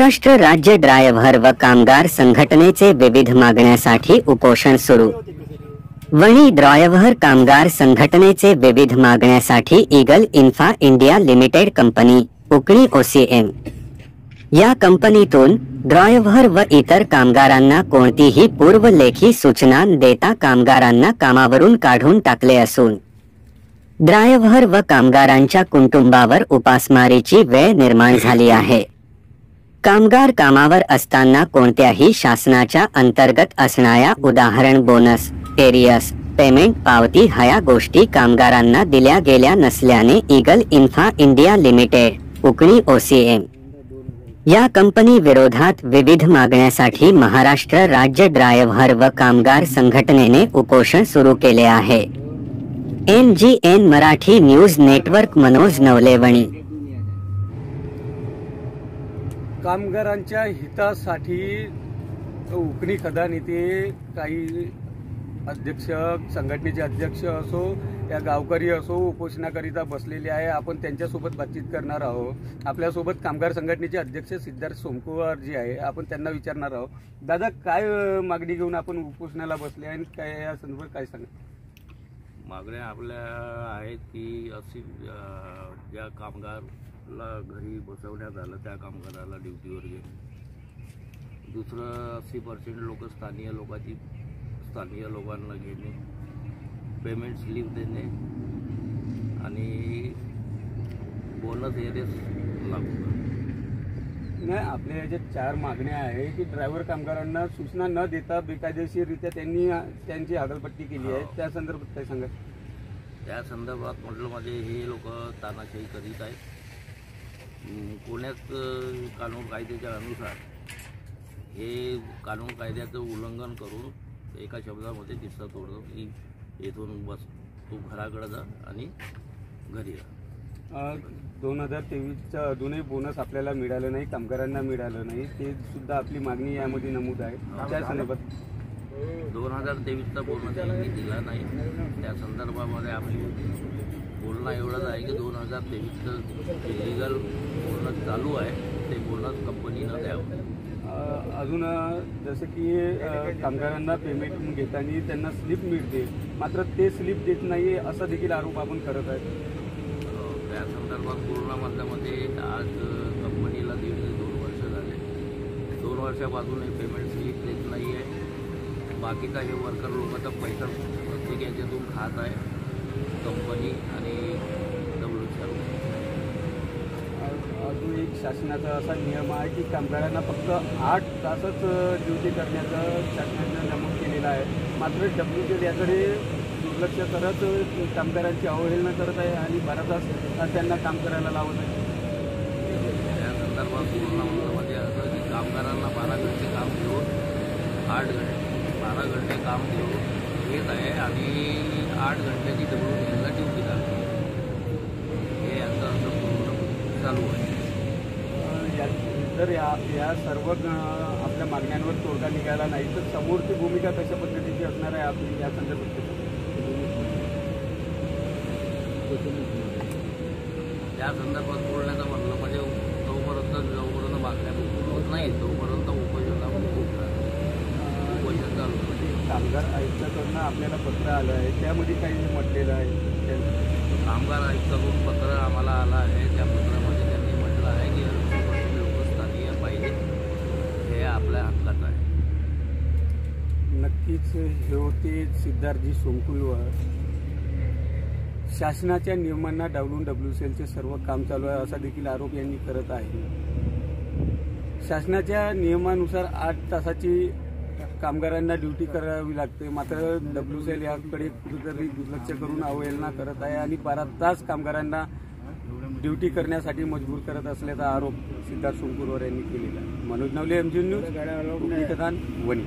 महाराष्ट्र राज्य ड्रायव्हर व कामगार संघटनेचे विविध मागण्यासाठी उपोषण सुरू। वणी ड्रायव्हर कामगार संघटनेचे विविध मागण्यासाठी eagle infra India limited company Ukni OCM या कंपनीतून ड्रायव्हर व इतर कामगारांना कोणतीही पूर्व लेखी सूचना देता कामगारांना कामावरून काढून टाकले असून ड्रायव्हर व कामगारांच्या कुटुंबावर उपासमारीची वेळ निर्माण झाली आहे। कामगार कामावर असताना कोणत्याही शासनाच्या अंतर्गत असणाऱ्या उदाहरण बोनस, एरियस, पेमेंट पावती ह्या गोष्टी कामगारांना दिल्या गेल्या नसल्याने eagle infra India limited Ukni OCM या कंपनी विरोधात विविध मागण्यासाठी महाराष्ट्र राज्य ड्रायव्हर व कामगार संघटनेने उपोषण सुरू केले आहे। NGN Marathi news network Manoj Navlevani. कामगारांच्या हितासाठी उकणी खदान येथे काही अध्यक्ष, संघटनेचे अध्यक्ष असो या गावकरी असो उपोषणाकरिता बसलेले आहे। आपण त्यांच्यासोबत बातचीत करणार आहोत। आपल्यासोबत कामगार संघटनेचे अध्यक्ष सिद्धार्थ सोमकुमार जी आहे, आपण त्यांना विचारणार आहोत। दादा, काय मागणी घेऊन आपण उपोषणाला बसले आणि काय या संदर्भात काय सांगा? मागण्या आपल्या आहेत की अशी ज्या कामगारला घरी बसवण्यात आलं त्या कामगाराला ड्युटीवर घेणे, दुसरं 80% लोक स्थानीय लोकांना घेणे, पेमेंट स्लिप देणे आणि बोनस एरियस लागू करणे। नाही, आपल्या याच्यात 4 मागण्या आहे की ड्रायव्हर कामगारांना सूचना न देता बेकायदेशीररित्या त्यांनी त्यांची हकालपट्टी केली आहे, त्या संदर्भात काय सांगा? त्या संदर्भात म्हटलं म्हणजे हे लोक तानाशाही करीत आहेत। पुण्यात कानून कायद्याच्या अनुसार हे कानून कायद्याचं उल्लंघन करून एका शब्दामध्ये दिसतं तोडतो की इथून बस, तू घराकडे जा आणि घरी जा। 2023चा अजूनही बोनस आपल्याला मिळालं नाही, कामगारांना मिळालं नाही, ते सुद्धा आपली मागणी यामध्ये नमूद आहे। त्या संदर्भात 2023चा बोनस यांनी दिला नाही, त्या संदर्भामध्ये आपली बोलणं एवढंच आहे की 2023चं इलिगल बोनस चालू आहे, ते बोनस कंपनीनं द्यावं। अजून जसं की कामगारांना पेमेंट घेताना त्यांना स्लिप मिळते, मात्र ते स्लिप देत नाही असा देखील आरोप आपण करत आहे। त्या संदर्भात पूर्ण मधल्यामध्ये आज कंपनीला 1.5-2 वर्ष झाले, 2 वर्षापासून हे पेमेंट स्लिप देत नाही आहे। बाकीचा हे वर्कर लोकांचा पैसा प्रत्येक याच्यातून खात आहे कंपनी आणि WCL। अजून एक शासनाचा असा नियम आहे की कामगारांना फक्त 8 तासच ड्युटी करण्याचं शासनाने नमूद केलेलं आहे, मात्र WCL याकडे दुर्लक्ष करत कामगारांची अवहेलना करत आहे आणि 12 तास त्यांना काम करायला लावत आहे। त्या संदर्भात पूर्णमध्ये असं की कामगारांना 12 घंटे काम देऊन 12 घंटे काम देऊन घेत आहे आणि 8 घंट्याची WCLला ड्युटी लागते, हे यांचं असं पूर्ण चालू आहे। जर या सर्व आपल्या मागण्यांवर तोडगा निघाला नाही तर समोरची भूमिका कशा पद्धतीची असणार आहे आपली या संदर्भात? त्या संदर्भात बोलण्याचं म्हटलं म्हणजे जोपर्यंत मागण्या होत नाही तोपर्यंत उपोषण चालू। कामगार आयुक्ताकडून आपल्याला पत्र आलं आहे, त्यामध्ये काही म्हटलेलं आहे? कामगार आयुक्ताकडून पत्र आम्हाला आलं आहे, त्या पत्रामध्ये त्यांनी म्हटलं आहे की 80% लोक स्थानीय पाहिजे, हे आपल्या हक्काचं आहे। नक्कीच हे होते सिद्धार्थजी सोमकुमार। शासनाच्या नियमांना डावलून WCLचे सर्व काम चालू आहे असा देखील आरोप यांनी करत आहे। शासनाच्या नियमानुसार 8 तासाची कामगारांना ड्युटी करावी लागते, मात्र WCL याकडे कुठेतरी दुर्लक्ष करून अवहेलना करत आहे आणि 12 तास कामगारांना ड्युटी करण्यासाठी मजबूर करत असल्याचा आरोप सिद्धार्थ सोमकुमार यांनी केलेला आहे। Manoj Navale, MGN news, Wani.